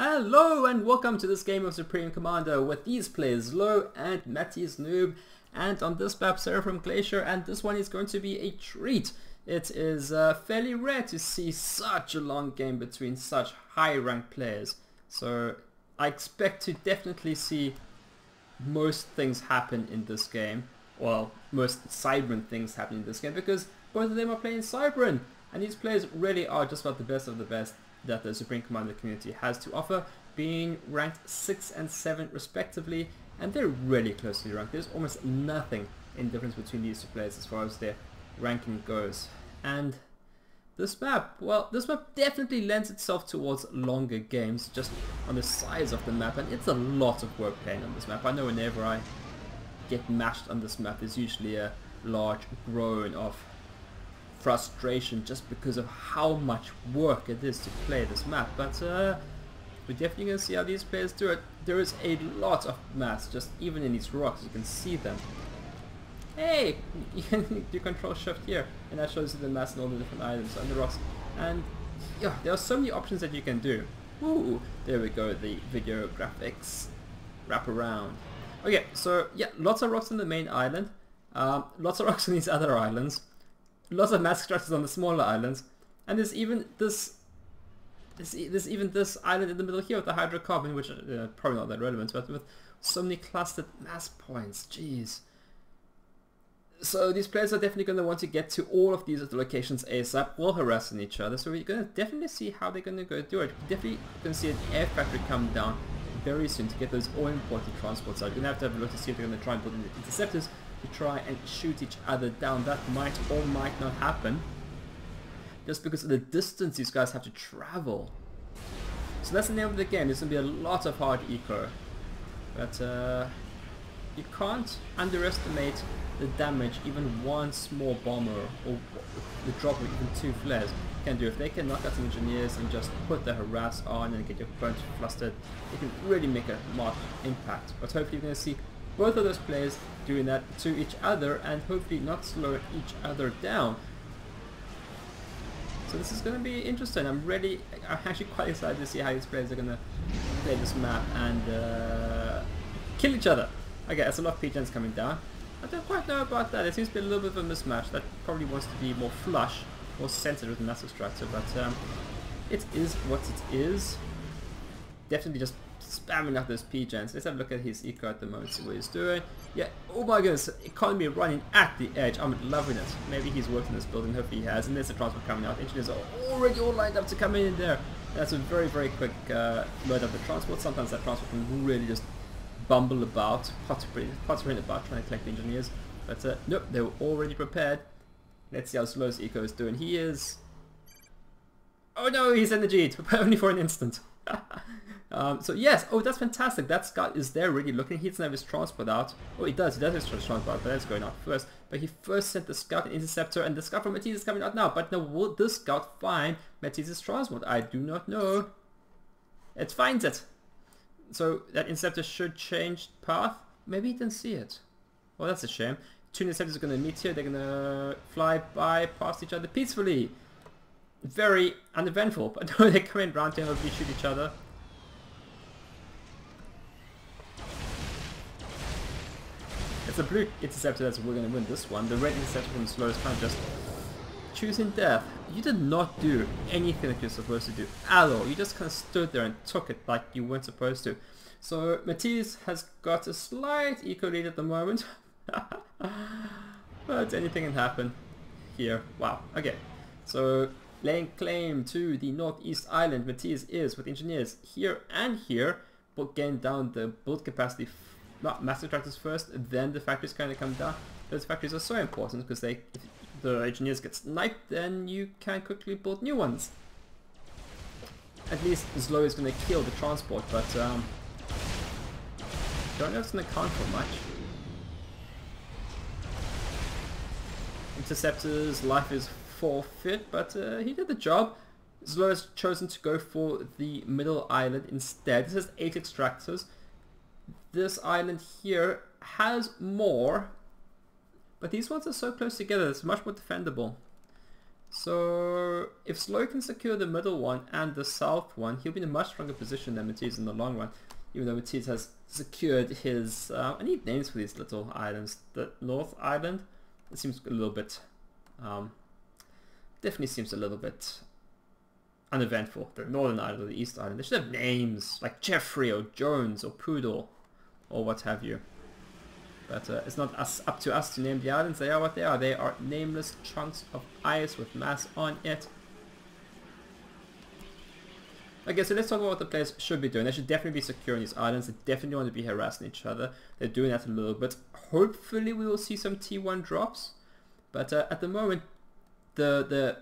Hello and welcome to this game of Supreme Commander with these players Lo and Matiz Noob, and on this map Seraphim Glacier, and this one is going to be a treat. It is fairly rare to see such a long game between such high ranked players, so I expect to definitely see most things happen in this game. Well, most Cybran things happen in this game because both of them are playing Cybran, and these players really are just about the best of the best that the Supreme Commander community has to offer, being ranked 6 and 7 respectively, and they're really closely ranked. There's almost nothing in difference between these two players as far as their ranking goes. And this map, well, this map definitely lends itself towards longer games just on the size of the map, and it's a lot of work playing on this map. I know whenever I get mashed on this map there's usually a large groan of frustration just because of how much work it is to play this map, but we're definitely going to see how these players do it. There is a lot of mass just even in these rocks, you can see them. Hey, you can do control shift here and that shows you the mass and all the different items on the rocks, and yeah, there are so many options that you can do. Ooh, there we go, the video graphics wrap around. Okay, so yeah, lots of rocks on the main island, lots of rocks on these other islands, lots of mask structures on the smaller islands, and there's even this island in the middle here with the hydrocarbon, which probably not that relevant, but with so many clustered mass points. Jeez. So these players are definitely going to want to get to all of these locations ASAP while harassing each other. So we're going to definitely see how they're going to go do it. We're definitely going to see an air factory come down very soon to get those all important transports out. You're going to have a look to see if they're going to try and build interceptors to try and shoot each other down. That might or might not happen just because of the distance these guys have to travel. So that's the name of the game. There's going to be a lot of hard eco, but you can't underestimate the damage even one small bomber or the drop of even 2 flares can do. If they can knock out some engineers and just put the harass on and get your opponent flustered, it can really make a marked impact. But hopefully you're going to see both of those players doing that to each other and hopefully not slow each other down. So this is going to be interesting. I'm actually quite excited to see how these players are going to play this map and kill each other. Okay, there's a lot of P-gens coming down. I don't quite know about that. It seems to be a little bit of a mismatch. That probably wants to be more flush, more centered with the massive structure, but it is what it is. Definitely just spamming out those P-gens. Let's have a look at his eco at the moment, see what he's doing. Yeah, oh my goodness, economy running at the edge. I'm loving it. Maybe he's worked in this building, hopefully he has. And there's a transport coming out. Engineers are already all lined up to come in there. That's a very, very quick load of the transport. Sometimes that transport can really just bumble about, pottering about trying to collect the engineers. But nope, they were already prepared. Let's see how slow his eco is doing. He is... Oh no, he's energied, but only for an instant. So yes, oh that's fantastic. That scout is there really looking. He doesn't have his transport out. Oh he does have his transport out, but that's going out first. But he first sent the scout and interceptor, and the scout from Matiz is coming out now. But now will this scout find Matiz's transport? I do not know. It finds it. So that interceptor should change path. Maybe he didn't see it. Well, that's a shame. 2 interceptors are going to meet here. They're going to fly by past each other peacefully. Very uneventful, but no, they're coming around to hopefully shoot each other. It's a blue interceptor that's we're going to win this one. The red interceptor from slow is kind of just choosing death. You did not do anything that you're supposed to do at all. You just kind of stood there and took it like you weren't supposed to. So Matiz has got a slight eco lead at the moment. But anything can happen here. Wow. Okay. So laying claim to the northeast island, Matiz is with engineers here and here, but getting down the build capacity. Not massive tractors first, then the factories kind of come down. Those factories are so important because if the engineers get sniped, then you can quickly build new ones. At least Zlo is going to kill the transport, but don't know if it's going to count for much. Interceptor's life is forfeit, but he did the job. Zlo has chosen to go for the middle island instead. This has 8 extractors. This island here has more, but these ones are so close together, it's much more defendable. So if Slow can secure the middle one and the south one, he'll be in a much stronger position than Matiz in the long run. Even though Matiz has secured his... I need names for these little islands. The North Island, it seems a little bit... definitely seems a little bit uneventful. The Northern Island or the East Island. They should have names like Jeffrey or Jones or Poodle or what have you. But it's not up to us to name the islands. They are what they are. They are nameless chunks of ice with mass on it. Okay, so let's talk about what the players should be doing. They should definitely be securing these islands. They definitely want to be harassing each other. They're doing that a little bit. Hopefully we will see some T1 drops. But at the moment, the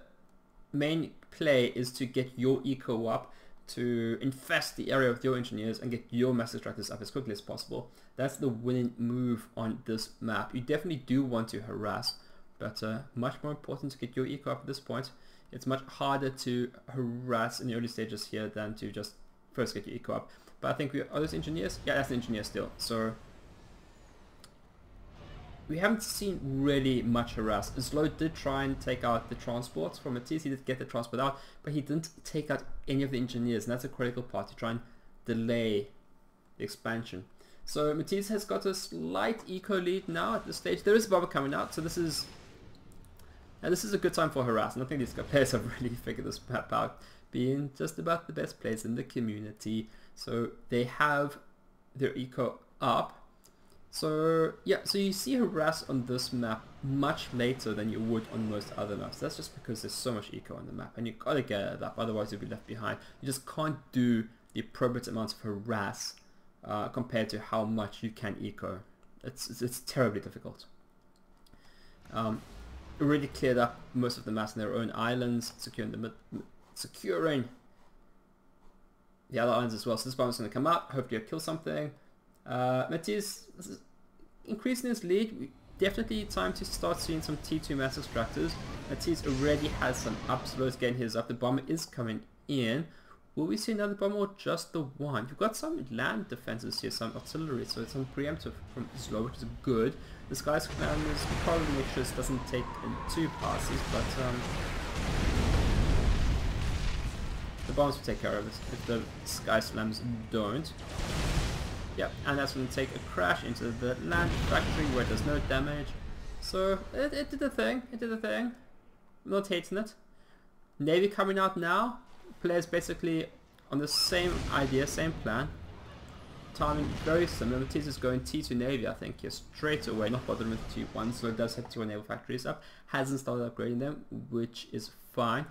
main play is to get your eco up, to infest the area with your engineers and get your mass extractors up as quickly as possible. That's the winning move on this map. You definitely do want to harass, but much more important to get your eco up at this point. It's much harder to harass in the early stages here than to just first get your eco up. But I think are those engineers? Yeah, that's an engineer still. So we haven't seen really much harass. Slow did try and take out the transports from Matiz. He did get the transport out, but he didn't take out any of the engineers, and that's a critical part to try and delay the expansion. So Matiz has got a slight eco lead now at this stage. There is a bomber coming out, so this is a good time for harass. And I think these players have really figured this map out, being just about the best players in the community. So they have their eco up. So yeah, so you see harass on this map much later than you would on most other maps. That's just because there's so much eco on the map, and you gotta get it up, otherwise you'll be left behind. You just can't do the appropriate amounts of harass compared to how much you can eco. It's terribly difficult. Already cleared up most of the mass in their own islands, securing the other islands as well. So this bomber's going to come up, hopefully he'll kill something. Matiz increasing his lead. Definitely time to start seeing some T2 mass extractors. Matiz already has some upslows getting his up. The bomber is coming in. Will we see another bomber or just the one? You've got some land defenses here, some artillery, so it's some preemptive from Slow, which is good. This guy's plan is probably make sure this doesn't take in 2 passes, but the bombs will take care of it if the sky slams don't. Yeah, and that's going to take a crash into the land factory where there's no damage. So it did a thing. It did a thing. I'm not hating it. Navy coming out now. Players basically on the same idea, same plan. Timing very similar. Matiz is going T2 Navy, I think, here straight away, not bothering with T1, so it does have T1 naval factories up. Hasn't started upgrading them, which is fine.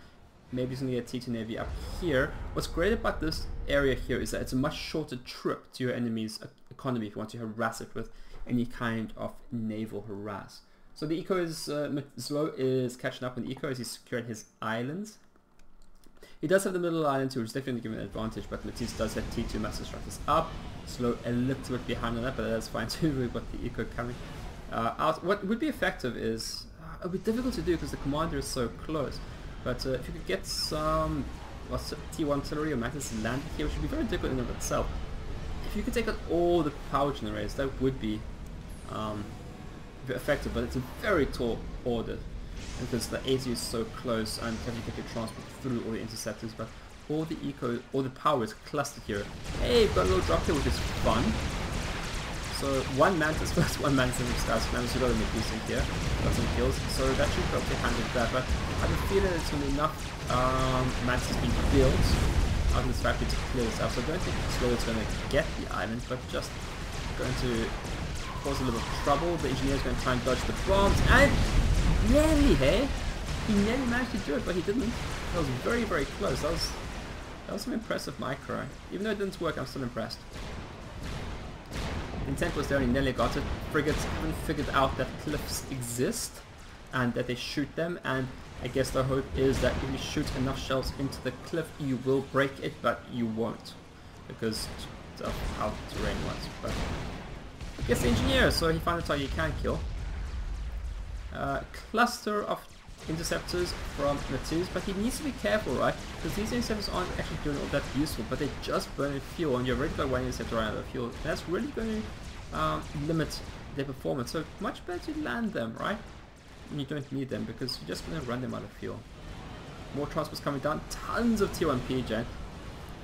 Maybe he's going to get T2 Navy up here. What's great about this area here is that it's a much shorter trip to your enemy's economy if you want to harass it with any kind of naval harass. So the eco is, Slow is catching up on the eco as he's securing his islands. He does have the middle island too, which is definitely giving an advantage, but Matiz does have T2 mass extractors up. Slow a little bit behind on that, but that's fine too. We've got the eco coming out. What would be effective is, it would be difficult to do because the commander is so close, but if you could get some T1 artillery or Matiz land here, which would be very difficult in and of itself. If you could take out all the power generators, that would be effective, but it's a very tall order because the AT is so close and you get your transport through all the interceptors, but all the eco, all the power is clustered here. Hey, got a little drop here, which is fun. So one Mantis first, one Mantis in the Sky Slammers, we got a decent here, got some kills, so that should probably handle that, but I have a feeling it's going to be enough Mantis being built out of this factory to clear this up, so I don't think Slow is going to get the island, but just going to cause a little trouble. The engineer is going to try and dodge the bombs, and nearly, hey? He nearly managed to do it, but he didn't. That was very, very close. That was some impressive micro. Even though it didn't work, I'm still impressed. The intent was there and he nearly got it. Frigates haven't figured out that cliffs exist and that they shoot them, and I guess the hope is that if you shoot enough shells into the cliff, you will break it, but you won't because of how the terrain was. But I guess the engineer, so he found a target you can kill. Cluster of interceptors from Matiz, but he needs to be careful, right? Because these interceptors aren't actually doing all that useful, but they just burn fuel, and you've already got one interceptor running out of fuel. That's really going to limit their performance. So much better to land them, right? And you don't need them because you're just going to run them out of fuel. More transports coming down. Tons of T1 PJ.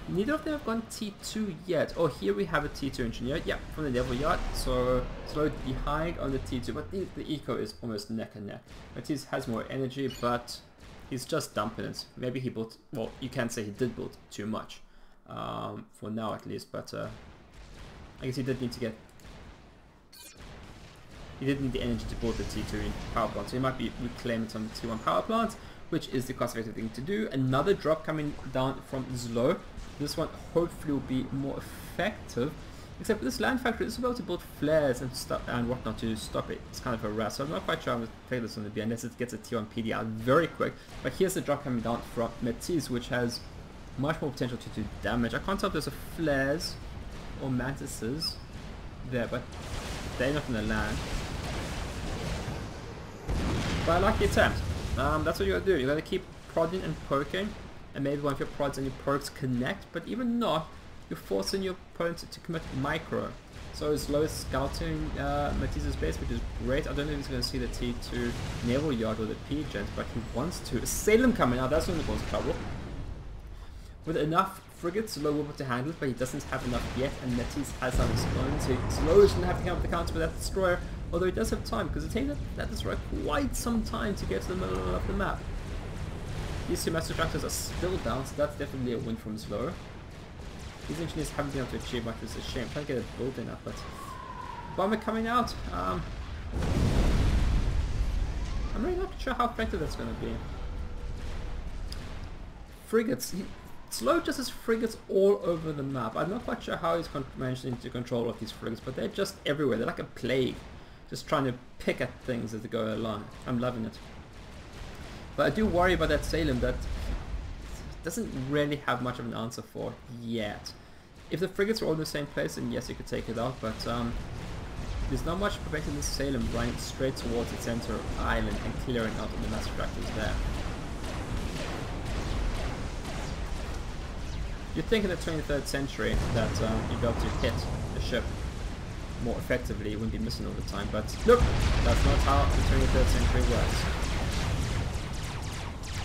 Neither of them have gone T2 yet. Oh, here we have a T2 engineer. Yeah, from the naval yard. So slowed behind on the T2, but the eco is almost neck and neck. Matiz has more energy, but he's just dumping it. Maybe he built, well, you can't say he did build too much, for now at least, but I guess he did need to get, he did need the energy to build the T2 power plant, so he might be reclaiming some T1 power plants, which is the cost effective thing to do. Another drop coming down from Zlo. This one hopefully will be more effective. Except for this land factory, it's able to build flares and stuff and whatnot to stop it. It's kind of a rat, so I'm not quite sure I'm going to take this on the B unless it gets a T1 PD out very quick. But here's the drop coming down from Matiz, which has much more potential to do damage. I can't tell if there's a flares or mantises there, but they're not in the land. But I like the attempt. That's what you gotta do. You gotta keep prodding and poking, and maybe one of your prods and your pokes connect, but even not, you're forcing your opponent to commit micro. So Zlo is scouting Matiz's base, which is great. I don't know if he's going to see the T2 naval yard or the P-Gent, but he wants to. Salem coming out, that's going to cause trouble. With enough frigates, Zlo will be able to handle it, but he doesn't have enough yet, and Matiz has some of his own, so Zlo is going to have to come up with the counter with that destroyer, although he does have time, because it takes that destroyer quite some time to get to the middle of the map. These two master tractors are still down, so that's definitely a win from Zlo. These engineers haven't been able to achieve much, which is a shame. Trying to get a building up, but bomber coming out. I'm really not sure how effective that's going to be. Frigates. Zlo just has frigates all over the map. I'm not quite sure how he's managing to control all of these frigates, but they're just everywhere. They're like a plague, just trying to pick at things as they go along. I'm loving it. But I do worry about that Salem that doesn't really have much of an answer for yet. If the frigates were all in the same place, then yes, you could take it out, but there's not much preventing this Salem running straight towards the center of the island and clearing out all the master tractors there. You'd think in the 23rd century that you'd be able to hit the ship more effectively, you wouldn't be missing all the time, but nope, that's not how the 23rd century works.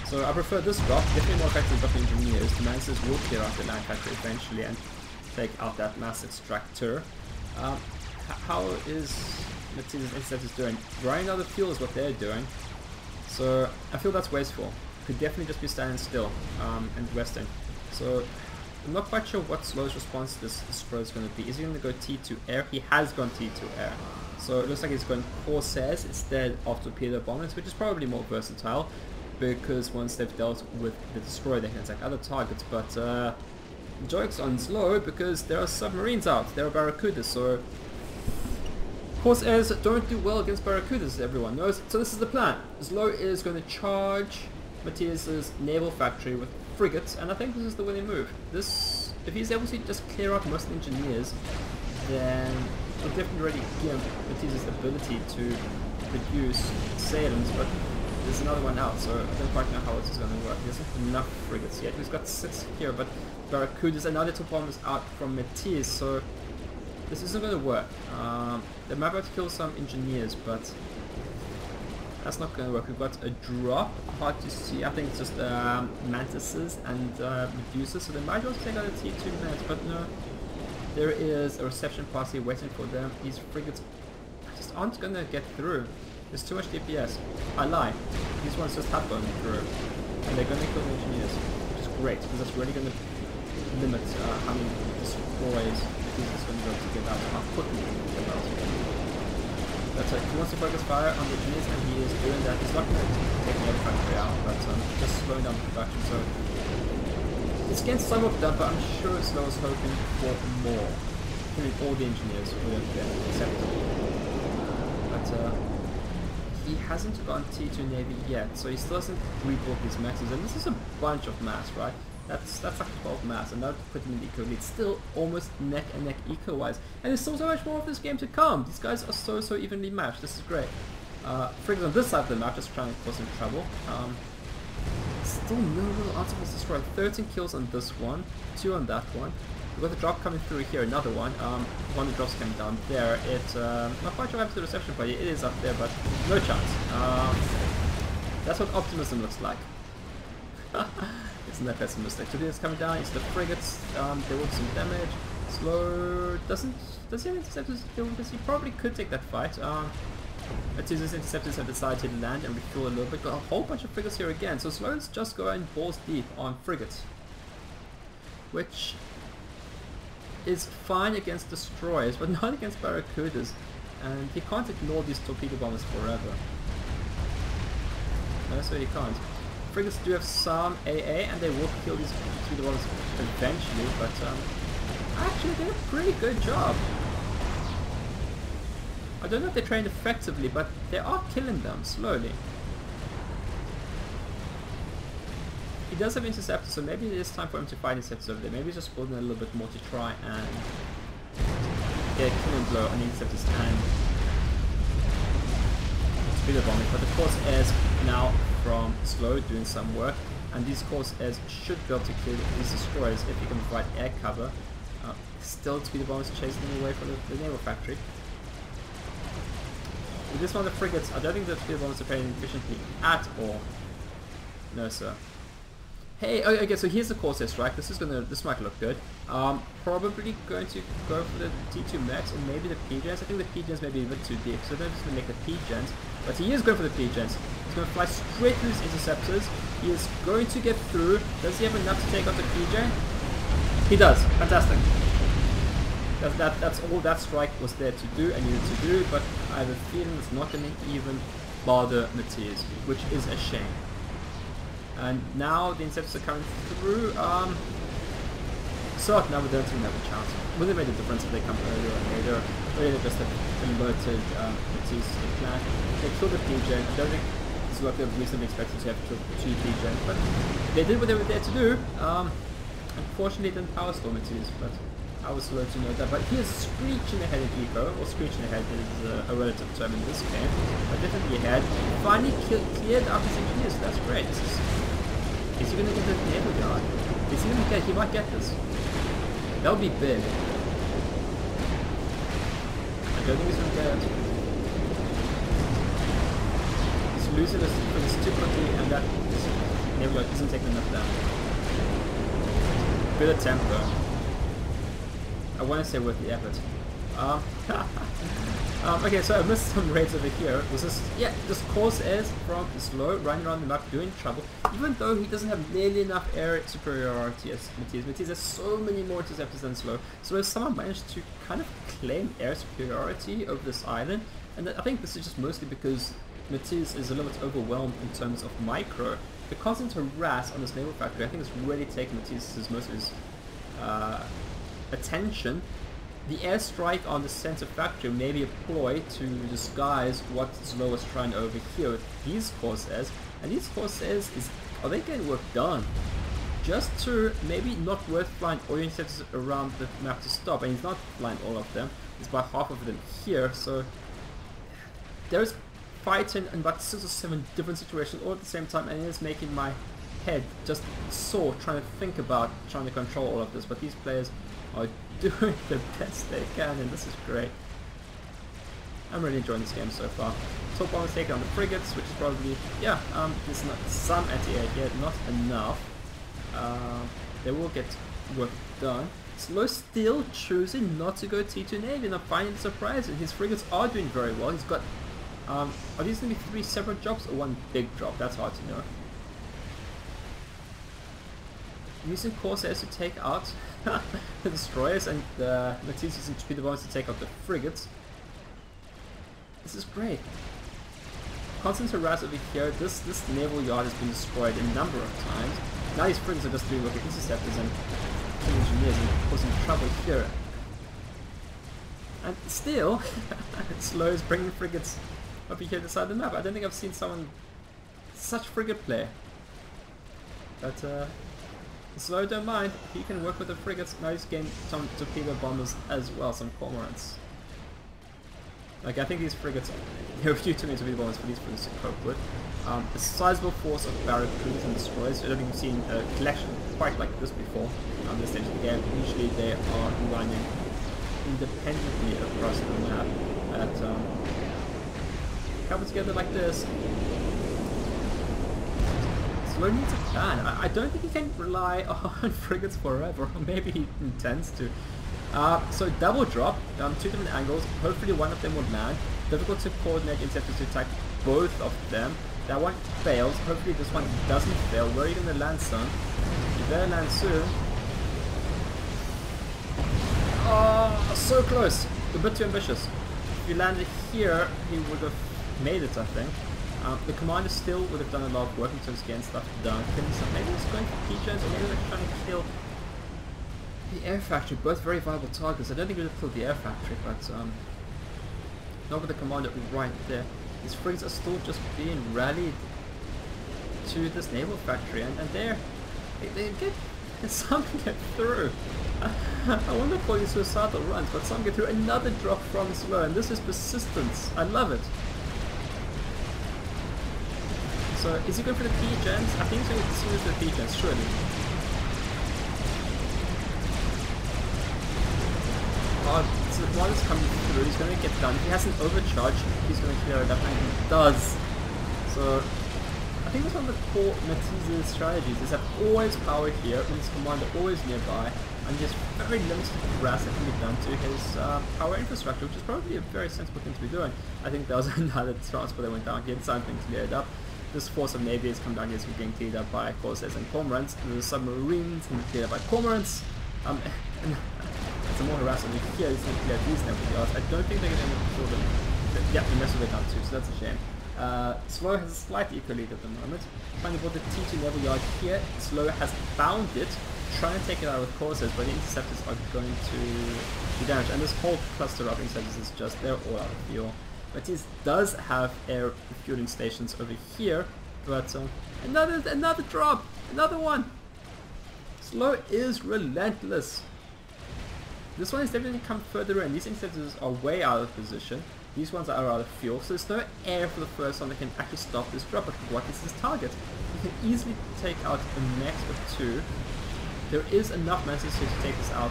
So I prefer this drop, definitely more effective drop engineers. The Mancers will clear out the land factory eventually and take out that mass extractor. How is Matiz's interceptors doing? Drying out the fuel is what they're doing. So I feel that's wasteful. Could definitely just be standing still and resting. So I'm not quite sure what Zlo's response to this destroyer is going to be. Is he going to go T2 air? He has gone T2 air. So it looks like he's going Corsairs instead of torpedo bombers, which is probably more versatile, because once they've dealt with the destroyer they can attack other targets, but the joke's on Zlo because there are submarines out, there are barracudas, so Corsairs don't do well against barracudas, everyone knows. So this is the plan. Zlo is going to charge Matiz's naval factory with frigates, and I think this is the winning move. This, if he's able to just clear out most engineers, then it'll definitely already give Matiz's ability to produce Salems, but there's another one out, so I don't quite know how this is going to work. He doesn't have enough frigates yet. He's got 6 here, but barracudas and other 2 bombers out from Matiz, so this isn't going to work. They might have to kill some engineers, but that's not going to work. We've got a drop, hard to see. I think it's just mantises and Medusas, so they might also take out a T2 mans, but no. There is a reception party waiting for them. These frigates just aren't going to get through. There's too much DPS. I lie. These ones just have gone through. And they're going to kill the engineers, which is great, because that's really going to limit how many destroys Matiz is going to be able to get out, how quickly he can get out. But he wants to focus fire on the engineers, and he is doing that. He's not going to take the other factory out, but just slowing down the production. So it's getting somewhat done, but I'm sure Zlo is hoping for more. Killing all the engineers within the except. But he hasn't gone T2 Navy yet, so he still hasn't rebuilt his masses, and this is a bunch of mass, right? That's like 12 mass, and that would put him in the eco lead. Still almost neck and neck eco-wise, and there's still so much more of this game to come. These guys are so evenly matched. This is great. Friggers on this side of the map just trying to cause him trouble. Still no real answer for this destroyer. 13 kills on this one, 2 on that one. We've got the drop coming through here, another one. One of the drops coming down there. It's not quite sure what happened to the reception party. It is up there, but no chance. That's what optimism looks like. Isn't that pessimistic? Torpedoes coming down into the frigates. They will do some damage. Slow does he have interceptors? He probably could take that fight. Matiz's interceptors have decided to land and refuel a little bit. Got a whole bunch of frigates here again. So Slow's just going balls deep on frigates, which is fine against destroyers, but not against barracudas. And he can't ignore these torpedo bombers forever. No, so he can't. Frigates do have some AA, and they will kill these torpedo bombers eventually, but actually they did a pretty good job. I don't know if they trained effectively, but they are killing them slowly. He does have interceptors, so maybe it is time for him to fight interceptors over there. Maybe he's just building a little bit more to try and get a killing blow on the interceptors and torpedo bombing. But the course airs now from Slow doing some work, and these course airs should be able to kill these destroyers if you can provide air cover. Still torpedo bombers chasing them away from the naval factory. With this one, the frigates, I don't think the torpedo bombers are playing efficiently at all. No, sir. Hey, okay, so here's the Corsair strike. This might look good. Probably going to go for the T2 Max and maybe the P-Gens. I think the P-Gens may be a bit too deep, so they're just going to make the P-Gens. But he is going for the P-Gens. He's going to fly straight through his interceptors. He is going to get through. Does he have enough to take out the P-Gen? He does. Fantastic. That's all that strike was there to do and needed to do, but I have a feeling it's not going to even bother Matiz, which is a shame. And now the interceptors are coming through. So now we don't even have a chance. Would have made a difference if they come earlier or later. Really just alerted Matiz to the plan. They killed the P-Gen. I don't think it's what they're reasonably expected to have killed 2 P-Gen, but they did what they were there to do. Unfortunately, it didn't power storm Matiz, but I was slow to know that. But he is screeching ahead in eco, or screeching ahead is a relative term in this game, but definitely ahead. Finally cleared up his engineers, so that's great. Is he going to get the naval yard? Is he going to get? He might get this. That would be big. I don't think he's going to get it. He's losing this for the stupidity, and that naval yard isn't taking enough down. Bit of tempo. I want to say worth the effort. Okay, so I missed some raids over here. Was this? Yeah, this course is from Slow, running around the map doing trouble, even though he doesn't have nearly enough air superiority as Matiz. Matiz has so many more interceptors than Slow. So if someone managed to kind of claim air superiority over this island, and I think this is just mostly because Matiz is a little bit overwhelmed in terms of micro. The constant harass on this naval factory, I think it's really taken Matiz's most of his attention. The airstrike on the center factory may be a ploy to disguise what Slow is trying to overhear with these Corsairs, and these Corsairs are they getting work done? Just to maybe not worth flying all your interceptors around the map to stop, and he's not flying all of them, he's about half of them here, so there's fighting in about 6 or 7 different situations all at the same time, and it's making my head just sore trying to think about trying to control all of this, but these players are doing the best they can, and this is great. I'm really enjoying this game so far. Top bombers taking on the frigates, which is probably, yeah, there's not some anti-air here, not enough. They will get work done. Slow still choosing not to go T2 Navy, and I'm finding it surprising. His frigates are doing very well. He's got, are these going to be 3 separate jobs or 1 big job? That's hard to know. Using Corsairs to take out the destroyers, and Matiz using torpedo bombers to take out the frigates. This is great. Constant harass over here. This naval yard has been destroyed a number of times. Now these frigates are just doing local interceptors and engineers and causing trouble here. And still, Slow is bringing frigates over here to the side of the map. I don't think I've seen someone such frigate play. But Slow don't mind, he can work with the frigates. Now he's getting some torpedo bombers as well, some cormorants. Like, I think these frigates, there are a few too many torpedo bombers for these frigates to cope with. A sizable force of barracudas and destroyers. I don't think we've seen a collection quite like this before on this stage of the game. Usually they are running independently across the map, but coupled together like this, it's Slow needs a plan. I don't think he can rely on frigates forever, or maybe he intends to. So double drop, 2 different angles, hopefully one of them will land. Difficult to coordinate interceptors to attack both of them. That one fails, hopefully this one doesn't fail. Where are you going to land, son? You better land soon. Oh, so close! A bit too ambitious. If you landed here, he would have made it, I think. The commander still would have done a lot of work in terms of getting stuff done. Maybe he's going for P-gens, or maybe they're trying to kill the air factory. Both very viable targets. I don't think we would have killed the air factory, but not with the commander right there. These frigates are still just being rallied to this naval factory, and they get some get through. I wonder for these suicidal runs, but some get through. Another drop from Slow, and this is persistence. I love it. So is he going for the P-gens? I think he's going to use the P-gens, surely. So while it's coming through, he's going to get done. If he hasn't overcharged, he's going to clear it up, and he does. So I think that's one of the core Matiz's strategies, is have always power here, with his commander always nearby, and just very limited harass that can be done to his power infrastructure, which is probably a very sensible thing to be doing. I think there was another transport that went down here, something cleared up. This force of navy has come down here, so we're getting cleared up by corsairs and cormorants. The submarines can be cleared up by cormorants. And some more harassment here. He's going to clear these naval yards. I don't think they're going to end up kill them. Yeah, the rest of it down too, so that's a shame. Slow has a slight equal lead at the moment. Finally bought the T2 naval yard here. Slow has found it, trying to take it out with corsairs, but the interceptors are going to be damaged. And this whole cluster of interceptors is just, they're all out of fuel. Matiz does have air refueling stations over here, but another drop, another one. Slow is relentless. This one is definitely come further in. These interceptors are way out of position. These ones are out of fuel, so there's no air for the first one that can actually stop this drop. But what is his target? He can easily take out a max of 2. There is enough masses here to take this out,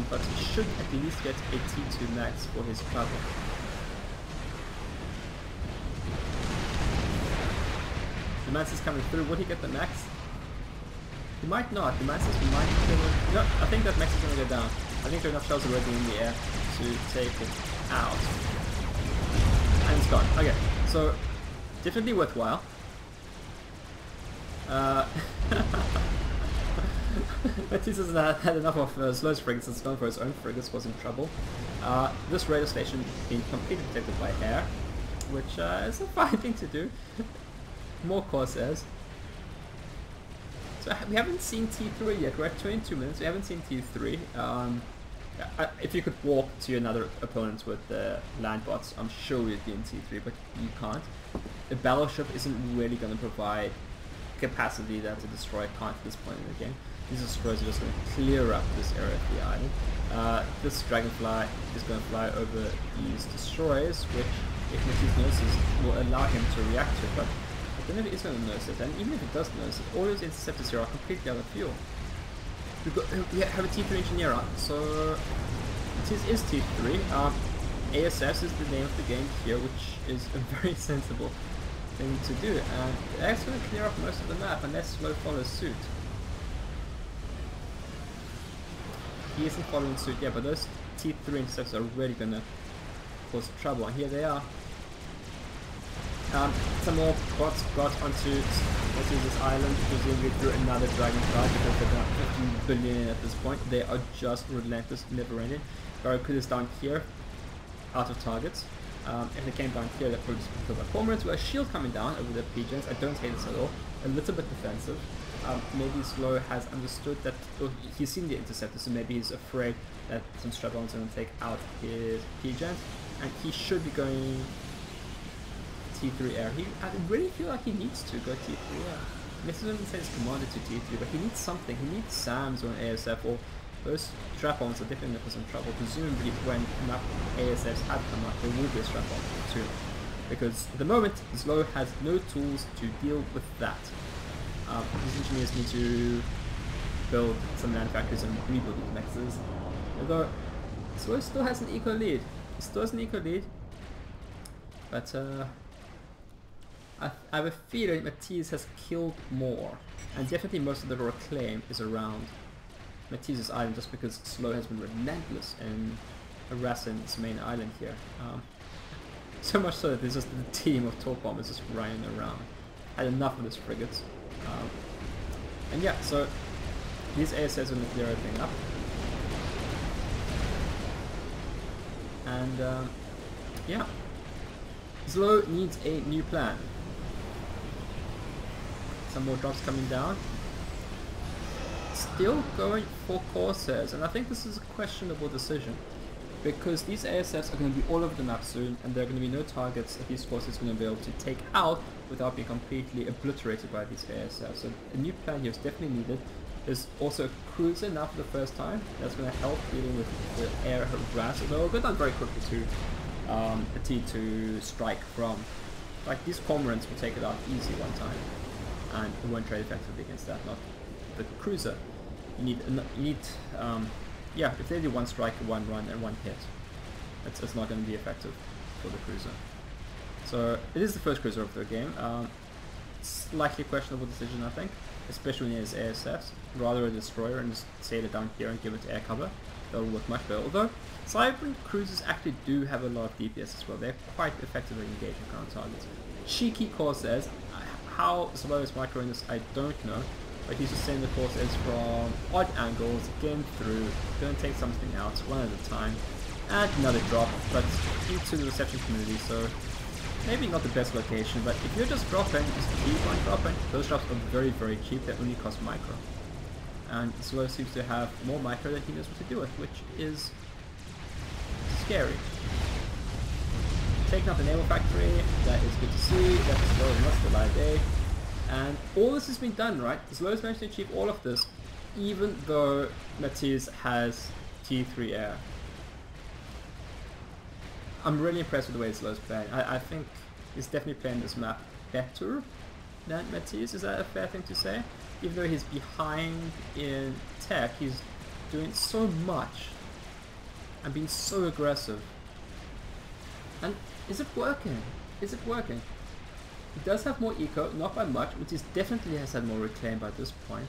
but he should at least get a T2 max for his travel. The max is coming through. Would he get the max? He might not. The max might kill him. No, I think that max is going to go down. I think there are enough shells already in the air to take it out. And it's gone. Okay, so definitely worthwhile. Matiz hasn't had enough of Slow's frigates and gone for his own frigates, was in trouble. This radar station being completely protected by air, which is a fine thing to do. More corsairs. So we haven't seen T3 yet. We're at 22 minutes. We haven't seen T3. If you could walk to another opponent with the land bots, I'm sure we'd be in T3, but you can't. A battleship isn't really going to provide capacity that a destroyer can't at this point in the game. These destroyers are just going to clear up this area of the island. This dragonfly is going to fly over these destroyers, which, if Matiz notices, will allow him to react to it. But I don't know if he's going to notice it, and even if he does notice it, all those interceptors here are completely out of fuel. We have a T3 engineer on, so Matiz is T3. ASS is the name of the game here, which is a very sensible thing to do, and that's going to clear up most of the map unless Slow follows suit. He isn't following suit yet, but those T3 interceptors are really going to cause trouble, and here they are. Some more bots got onto this island, presumably through another dragonfly, because they're about 15 billion at this point. They are just relentless, never ending. Barracuda is down here, out of targets. If they came down here, they'd probably just be killed by cormorants. With a shield coming down over the P-gens, I don't hate this at all. A little bit defensive. Maybe Slow has understood that, or he's seen the interceptor, so maybe he's afraid that some strap-ons are going to take out his P-gens, and he should be going T3 air. I really feel like he needs to go T3 air. Matiz doesn't say it's commanded to T3, but he needs something. He needs SAMs or an ASF, or those strap-ons are definitely for some trouble. Presumably when enough ASFs have come up, there will be a strap-on too. Because at the moment, Slow has no tools to deal with that. These engineers need to build some land factories and rebuild these mexes. Although, Slow still has an eco lead. He still has an eco lead. But, I have a feeling Matiz has killed more, and definitely most of the reclaim is around Matiz's island, just because Slow has been relentless in harassing this main island here. So much so that there's just a team of torp bombers just running around. Had enough of this frigates. And yeah, so these ASS are going to clear everything up. And yeah, Slow needs a new plan. Some more drops coming down. Still going for Corsairs, and I think this is a questionable decision, because these ASFs are going to be all over the map soon, and there are going to be no targets that these Corsairs are going to be able to take out without being completely obliterated by these ASFs. So a new plan here is definitely needed. There's also a cruiser now for the first time. That's going to help dealing with the air harass. Although we'll go down very quickly to a T2 strike from. Like, these cormorants will take it out easy one time, and it won't trade effectively against that. Not the cruiser. You need yeah, if they do one strike, one run, and one hit, it's not going to be effective for the cruiser. So it is the first cruiser of the game. Slightly questionable decision, I think, especially when it is ASS. Rather a destroyer and just sail it down here and give it air cover. That'll work much better. Although Cyber cruisers actually do have a lot of DPS as well. They're quite effective at engaging ground targets. Cheeky Corsairs. How Slow is microing this, I don't know. But he's just sending the Corsairs from odd angles, getting through, going to take something out, one at a time, and another drop, but into the reception community, so maybe not the best location, but if you're just dropping, just keep on dropping. Those drops are very, very cheap, they only cost micro. And Slow seems to have more micro than he knows what to do with, which is scary. Taking out the naval factory, that is good to see, that's Slow must have lied day. And all this has been done, right? Slow's managed to achieve all of this, even though Matiz has T3 air. I'm really impressed with the way Slow's playing. I think he's definitely playing this map better than Matiz. Is that a fair thing to say? Even though he's behind in tech, he's doing so much and being so aggressive. And is it working? Is it working? He does have more eco, not by much, which is definitely has had more reclaim by this point.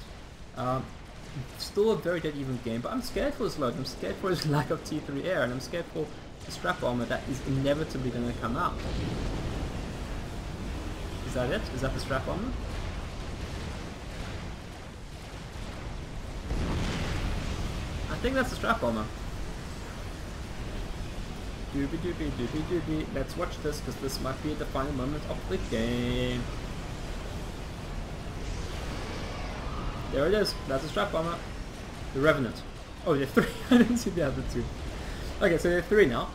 Still a very dead even game, but I'm scared for his load. I'm scared for his lack of T3 air, and I'm scared for the strap armor that is inevitably going to come out. Is that it? Is that the strap armor? I think that's the strap armor. Doobie doobie doobie doobie. Let's watch this, because this might be the final moment of the game. There it is. That's the strap armor. The Revenant. Oh, there are three. I didn't see the other two. Okay, so there are three now.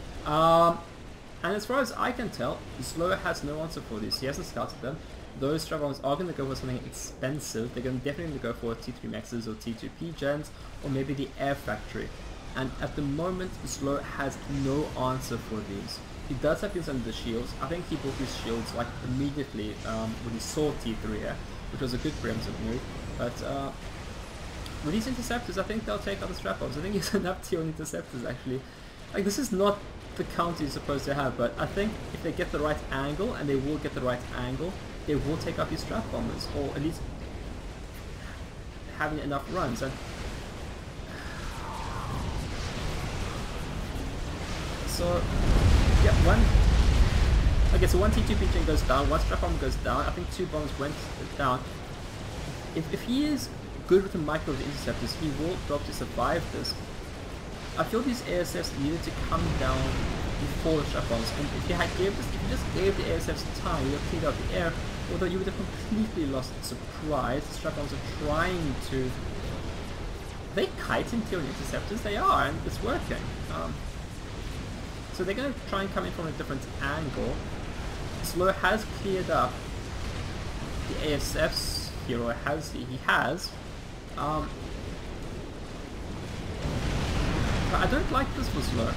And as far as I can tell, Slow has no answer for these. He hasn't scouted them. Those strap armors are going to go for something expensive. They're going to definitely go for T3 Maxes or T2 P-Gens, or maybe the Air Factory. And at the moment, Slow has no answer for these. He does have these under the shields. I think he bought these shields like immediately when he saw T3 here, which was a good preemptive move. But with these interceptors, I think they'll take out the strap-offs. I think he's enough T on interceptors actually. Like, this is not the counter you're supposed to have, but I think if they get the right angle, and they will get the right angle, they will take out these strap bombers, or at least having enough runs. And so, yeah, okay, so one T2 P-Gen goes down, one strap bomb goes down. I think two bombs went down. If he is good with the micro of the interceptors, he will drop to survive this. I feel these ASFs needed to come down before the strap bombs, and if you just gave the ASFs time, you would have cleaned out the air, although you would have completely lost surprise. The strap bombs are trying to... Are they kiting T on interceptors? They are, and it's working. So they're going to try and come in from a different angle. Slow has cleared up the ASFs here, or he has. But I don't like this for Slow.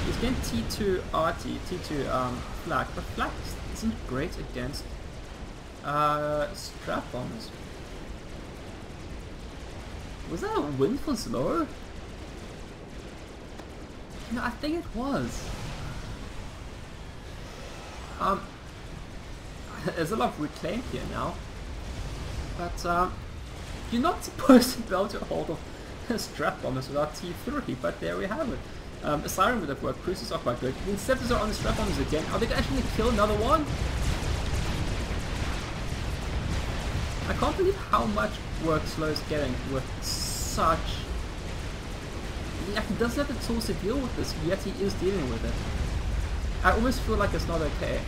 He's getting T2 RT, T2 flak, but flak isn't great against strap bombs. Was that a win for Slow? No, I think it was. there's a lot of reclaim here now. But you're not supposed to be able to hold off strap bombers without T3, but there we have it. A siren would have worked, cruises are quite good. The interceptors are on the strap bombers again. Are they actually going to kill another one? I can't believe how much work Slow is getting with such... He doesn't have the tools to deal with this, yet he is dealing with it. I almost feel like it's not okay.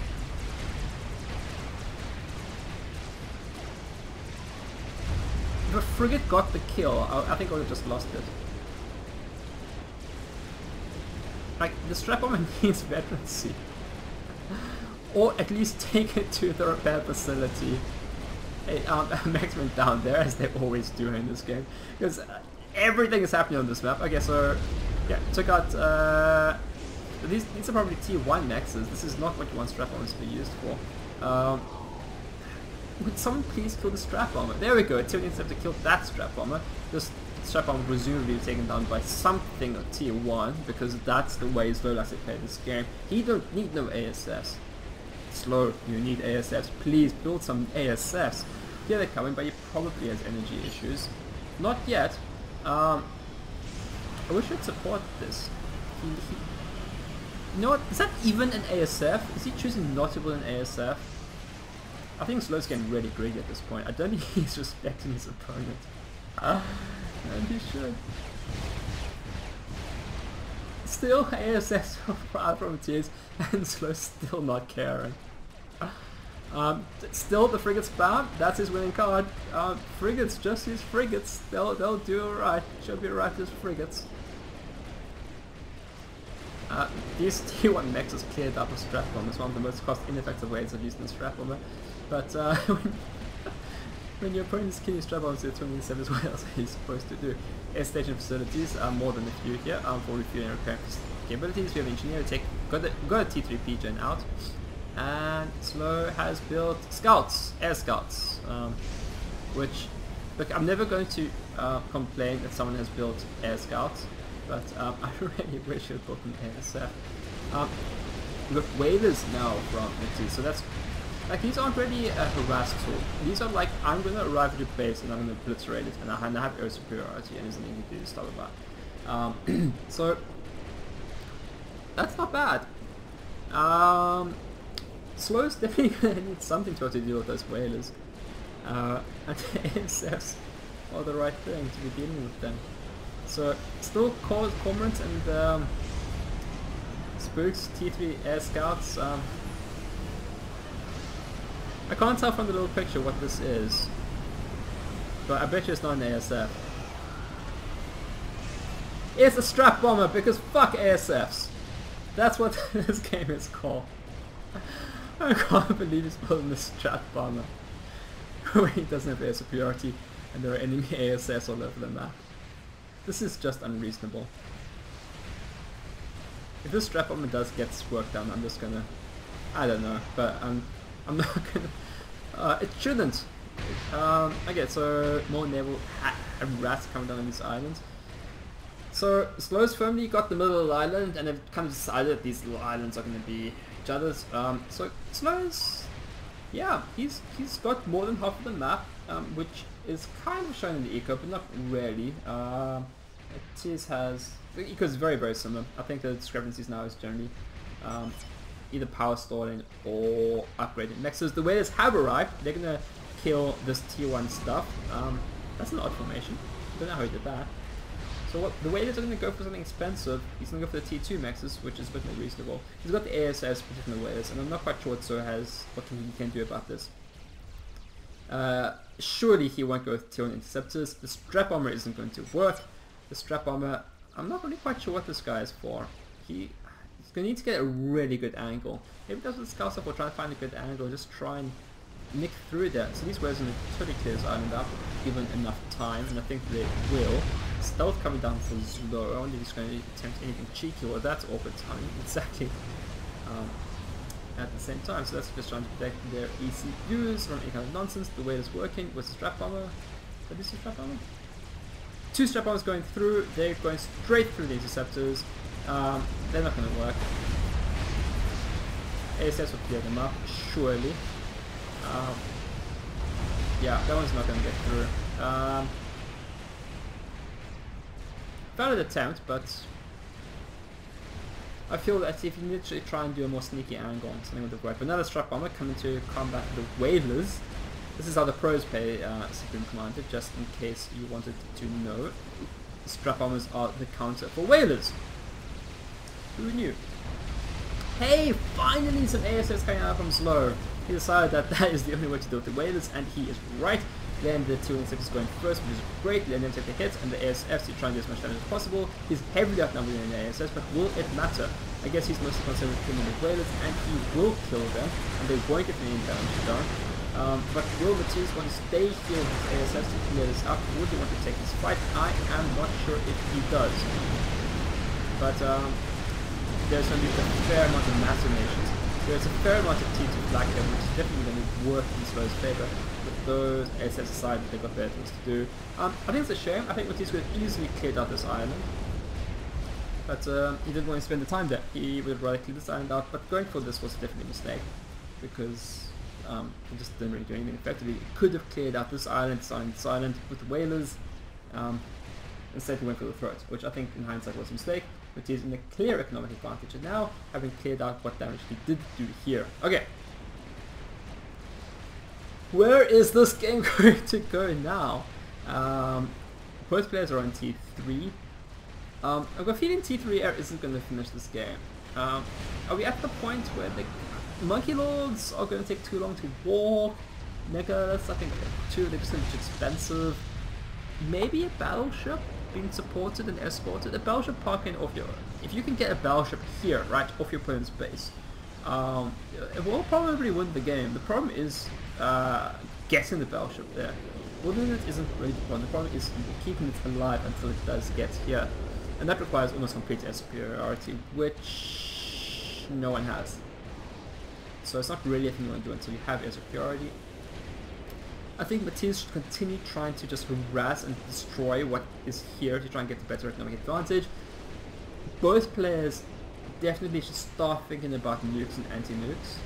If a frigate got the kill, I think I would have just lost it. Like, the strap bomber needs veterancy. Or at least take it to the repair facility. Hey, Max went down there, as they always do in this game. Because everything is happening on this map. Okay, so, yeah, took out, these are probably T1 Maxes. This is not what you want strap bombers to be used for. Would someone please kill the strap bomber? There we go, T1 instead to kill that strap bomber. This strap bomber presumably taken down by something of Tier 1, because that's the way Slow likes to play this game. He don't need no ASFs. Slow, you need ASFs. Please build some ASFs. Yeah, they're coming, but he probably has energy issues. Not yet. I wish I'd support this. You know what? Is that even an ASF? Is he choosing not to build an ASF? I think Slow's getting really greedy at this point. I don't think he's respecting his opponent. And he should. Still ASS from Matiz, and Slow still not caring. Still the frigates bound. That's his winning card. Frigates, just use frigates. They'll do alright. Should be alright as frigates. These T1 Maxes cleared up a strap bomb. It's one of the most cost ineffective ways of using the strap bomber. But when your opponent is killing strap bombs, it's 27 as well as he's supposed to do. Air station facilities are more than a few here for refueling and repair capabilities. We have engineer tech, got a T3P gen out, and Slow has built scouts, air scouts, which, look, I'm never going to complain that someone has built air scouts, but I really wish he had built an ASF. Look, whalers now from Matiz, so that's like, these aren't really a harass tool. These are like, I'm gonna arrive at your base and I'm gonna obliterate it, and I have air superiority and there's nothing to do stuff about. So that's not bad. Slow's definitely gonna need something to deal with those whalers. And ASFs are the right thing to be dealing with them. So still Cormorants and Spooks, T3 air scouts. I can't tell from the little picture what this is, but I bet you it's not an ASF. It's a strap bomber, because fuck ASFs. That's what this game is called. I can't believe he's building this strap bomber when he doesn't have air superiority and there are enemy ASFs all over the map. This is just unreasonable. If this strap bomber does get work done, I'm just gonna, I don't know, but I'm not gonna, it shouldn't. Okay, so more naval rats coming down on these islands. So Slow's firmly got the middle of the island, and they've kind of decided that these little islands are going to be each other's. So Slow's, yeah, he's got more than half of the map, which is kind of shown in the eco, but not really. Matiz has, the eco is very, very similar. I think the discrepancies now is generally either power stalling or upgraded Nexus. The whalers have arrived. They're gonna kill this tier 1 stuff. That's an odd formation. I don't know how he did that. So what, the whalers are gonna go for something expensive. He's gonna go for the tier 2 Maxes, which is a bit more reasonable. He's got the ASS protecting the whalers, and I'm not quite sure what So has, what he can do about this. Surely he won't go with tier 1 interceptors. The strap bomber isn't going to work. The strap bomber, I'm not really quite sure what this guy is for. He's going to need to get a really good angle. Maybe that's what the scouts are for, trying to find a good angle, just try and nick through that. So these whales are going to totally clear this island up, given enough time, and I think they will. Stealth coming down for Slow. I wonder if he's going to attempt anything cheeky, or that's awkward timing, exactly. At the same time, so that's just trying to protect their ECUs from any kind of nonsense. The whale is working with the strap bomber. Did you see strap bomber? 2 strap bombers going through, they're going straight through the interceptors. They're not going to work. ASS will clear them up, surely. Yeah, that one's not going to get through. Valid attempt, but I feel that if you literally try and do a more sneaky angle on something with the work. But another strap bomber coming to combat the Whalers. This is how the pros play Supreme Commander, just in case you wanted to know. Strap bombers are the counter for Whalers. Who knew? Hey, finally some ASS coming out from Slow. He decided that that is the only way to deal with the Whalers, and he is right. Then the 2-6 is going first, which is great. Let him take the hits, and the ASFs to try and do as much damage as possible. He's heavily outnumbered in the ASS, but will it matter? I guess he's mostly concerned with killing the Whalers, and he will kill them, and they won't get any damage done. But will Matiz want to stay here with his ASS to clear this up? Would he want to take this fight? I am not sure if he does. But there's going to be a fair amount of massive nations. There's a fair amount of T2 Black here, which is definitely going to work in Slow's favour. With those ASS aside, they've got better things to do. I think it's a shame. I think Matiz could have easily cleared out this island. But he didn't want to spend the time there. He would have rather cleared this island out. But going for this was definitely a mistake. Because he just didn't really do anything effectively. He could have cleared out this island with the Whalers. Instead he went for the throat, which I think in hindsight was a mistake. Which is in a clear economic advantage, and now having cleared out what damage he did do here. Okay. Where is this game going to go now? Both players are on T3. I've got a feeling T3 Air isn't going to finish this game. Are we at the point where the Monkey Lords are going to take too long to walk? Megas, I think they're just too expensive. Maybe a battleship being supported and escorted. A battleship parking off your... If you can get a battleship here, right, off your opponent's base, it will probably win the game. The problem is getting the battleship there. Winning it isn't really the problem. The problem is keeping it alive until it does get here. And that requires almost complete air superiority, which no one has. So it's not really a thing you want to do until you have air superiority. I think Matiz should continue trying to just harass and destroy what is here to try and get the better economic advantage. Both players definitely should start thinking about nukes and anti-nukes.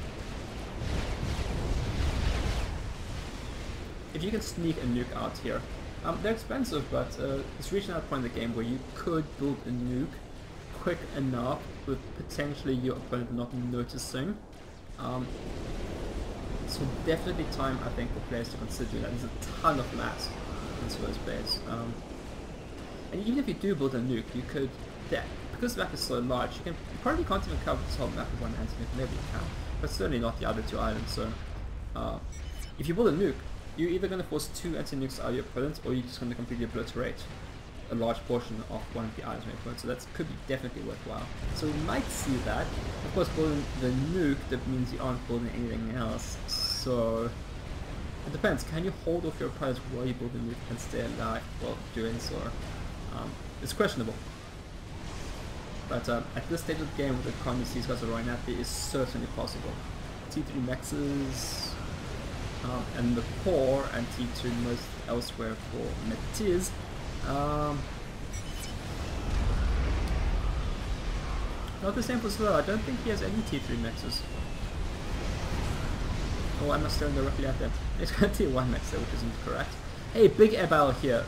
If you can sneak a nuke out here, they're expensive, but it's reaching that point in the game where you could build a nuke quick enough with potentially your opponent not noticing. So definitely time, I think, for players to consider that. There's a ton of mass in Slow's base. And even if you do build a nuke, you could, because the map is so large, you probably can't even cover this whole map with one anti-nuke. Maybe you can, but certainly not the other two islands. So if you build a nuke, you're either going to force two anti-nukes out of your opponent, or you're just going to completely obliterate a large portion of one of the islands of your opponent. So that could be definitely worthwhile. So we might see that. Of course, building the nuke, that means you aren't building anything else. So it depends. Can you hold off your opponents while you build the nuke and stay alive while doing so? It's questionable. But at this stage of the game, with the economy these guys are running at, it is certainly possible. T3 Mexes and the core, and T2 most elsewhere for Matiz. Not the same for Slow. I don't think he has any T3 Mexes. Oh, I must stare directly at them. It's got T1 Mex there, which isn't correct. Hey, big air battle here.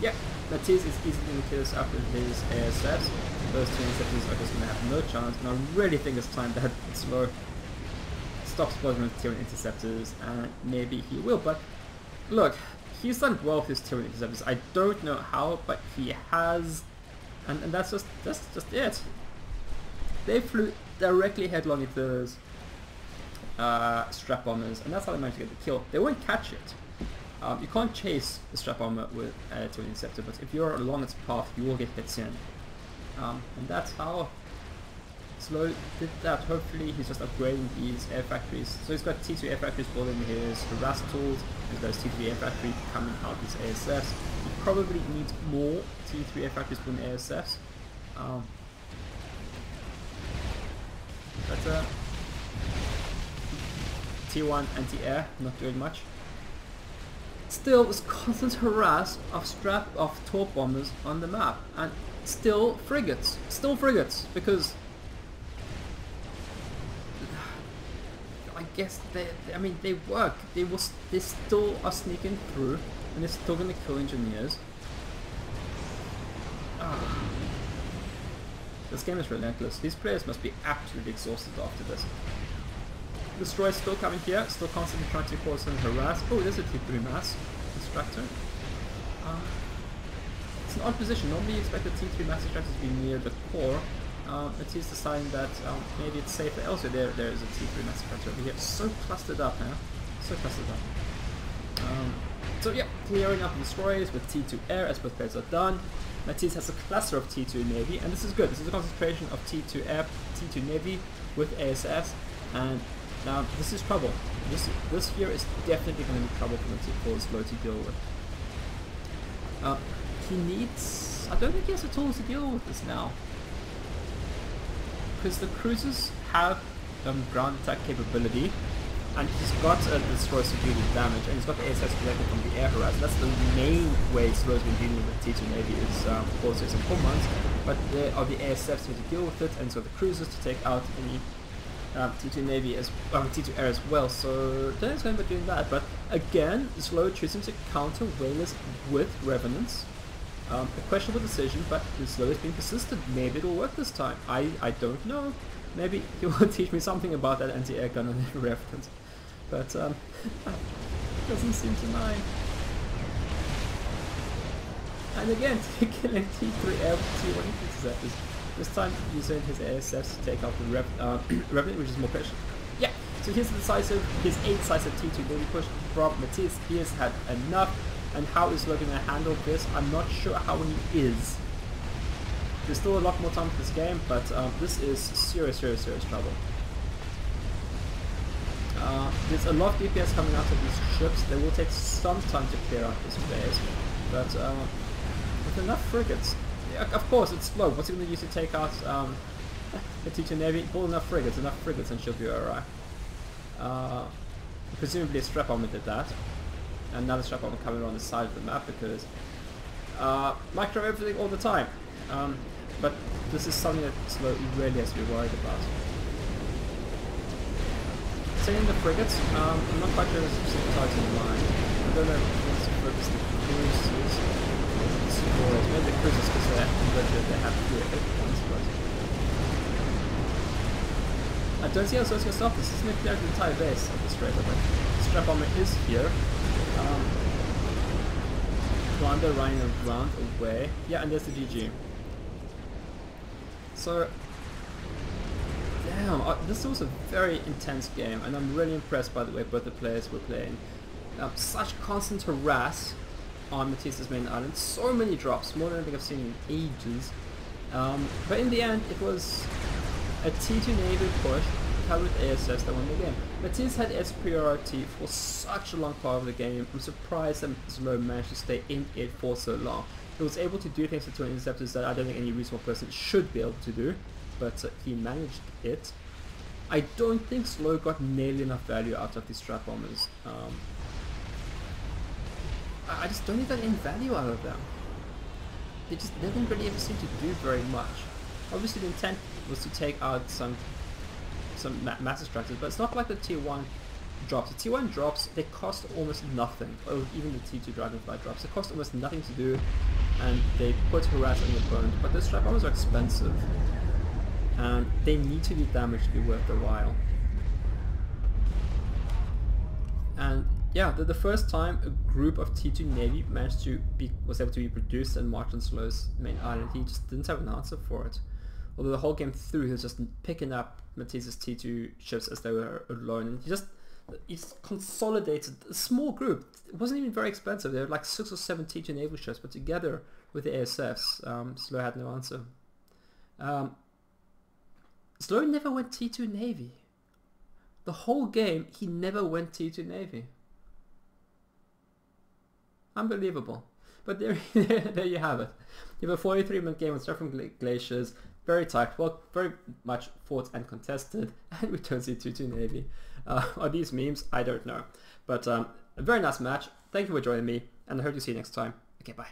Yeah, Matiz is easily going to kill us up with his ASFs. Those two interceptors are just going to have no chance, and I really think it's time that Slow stops bothering with Tier 1 interceptors, and maybe he will, but look, he's done well with his Tier 1 interceptors. I don't know how, but he has, and that's just it. They flew directly headlong into those strap bombers, and that's how they managed to get the kill. They won't catch it. You can't chase the strap bomber with a Tier 1 interceptor, but if you're along its path, you will get hits in. And that's how Slow did that. Hopefully he's just upgrading these air factories. So he's got T2 air factories building his harass tools. He's got his T3 air factory coming out his ASFs. He probably needs more T3 air factories building ASFs. But T1 anti-air, not doing much. Still, this constant harass of torp bombers on the map, and still frigates, because guess I mean, they work. They still are sneaking through, and they're still gonna kill engineers. Ah. This game is relentless. These players must be absolutely exhausted after this. Destroy's still coming here, still constantly trying to cause and harass. Oh, there's a T3 mass extractor. It's an odd position. Normally you expect the T3 mass extractor to be near the core. Matiz deciding that maybe it's safer. Also, there is a T3 mass extractor over here. So clustered up, huh? So clustered up. So yeah, clearing up the destroyers with T2 air as both players are done. Matiz has a cluster of T2 Navy, and this is good. This is a concentration of T2 air, T2 Navy with ASS, and now this is trouble. This here is definitely going to be trouble for Slow to deal with. He needs... I don't think he has the tools to deal with this now. Because the cruisers have ground attack capability, and he's got a destroyer to do the damage, and he's got the ASS collected from the air harass. That's the main way Slow's been dealing with T2 Navy is forces and commands, but there are the ASFs to deal with it, and so the cruisers to take out any T2 Navy as T2 air as well. So don't know going to be doing that, but again, Slow choosing to counter whalers with revenants. A questionable decision, but Slow is being persistent. Maybe it'll work this time. I don't know. Maybe he will teach me something about that anti-air gun on the revenant. But doesn't seem to mind. And again, killing T3 air with T1 interceptors. This time using his ASFs to take out the revenant, which is more pressure. Yeah, so here's the decisive, his 8 decisive T2 Navy push from Matiz. He has had enough, and how is Slow going to handle this? I'm not sure how he is. There's still a lot more time for this game, but this is serious trouble. There's a lot of DPS coming out of these ships. They will take some time to clear out this base, but with enough frigates, yeah, of course it's Slow. What's he going to use to take out the T2 Navy? Pull enough frigates, and she'll be alright. Presumably a strap armor did that. Another strap armor coming around the side of the map because micro everything all the time. But this is something that Slow really has to be worried about. Sending the frigates, I'm not quite sure there's specific targets in mind. I don't know if he wants to focus the cruisers, destroyers, maybe the cruisers because they have fewer hit points, but I don't see how Slow's going to stop this. This is going to clear the entire base of the straight up. The strap armor is here. Commander running around away. Yeah, and there's the GG. So, damn, this was a very intense game, and I'm really impressed by the way both the players were playing. Such constant harass on Matiz's main island, so many drops, more than I think I've seen in ages. But in the end, it was a T2 Navy push covered with ASS that won the game. Matiz had air superiority for such a long part of the game. I'm surprised that Slow managed to stay in it for so long. He was able to do things to twin interceptors that I don't think any reasonable person should be able to do, but he managed it. I don't think Slow got nearly enough value out of these strap bombers. I just don't think got any value out of them. They didn't really ever seem to do very much. Obviously the intent was to take out some mass extractors, but it's not like the tier 1 drops. The tier 1 drops, they cost almost nothing, or even the T2 Dragonfly drops, they cost almost nothing to do, and they put harass on your opponent, but those strap bombers are expensive, and they need to be damaged to be worth the while. And yeah, the first time a group of T2 Navy was able to be produced and marched on Slow's main island, he just didn't have an answer for it. Although the whole game through he was just picking up Matiz's T2 ships as they were alone, and he's consolidated a small group. It wasn't even very expensive. There were like 6 or 7 T2 naval ships, but together with the ASFs, Slow had no answer. Slow never went T2 Navy. The whole game, he never went T2 Navy. Unbelievable. But there you have it. You have a 43-minute game with stuff from Glaciers. Very tight, well, very much fought and contested, and we don't see T2 Navy. Are these memes? I don't know. But a very nice match. Thank you for joining me, and I hope to see you next time. Okay, bye.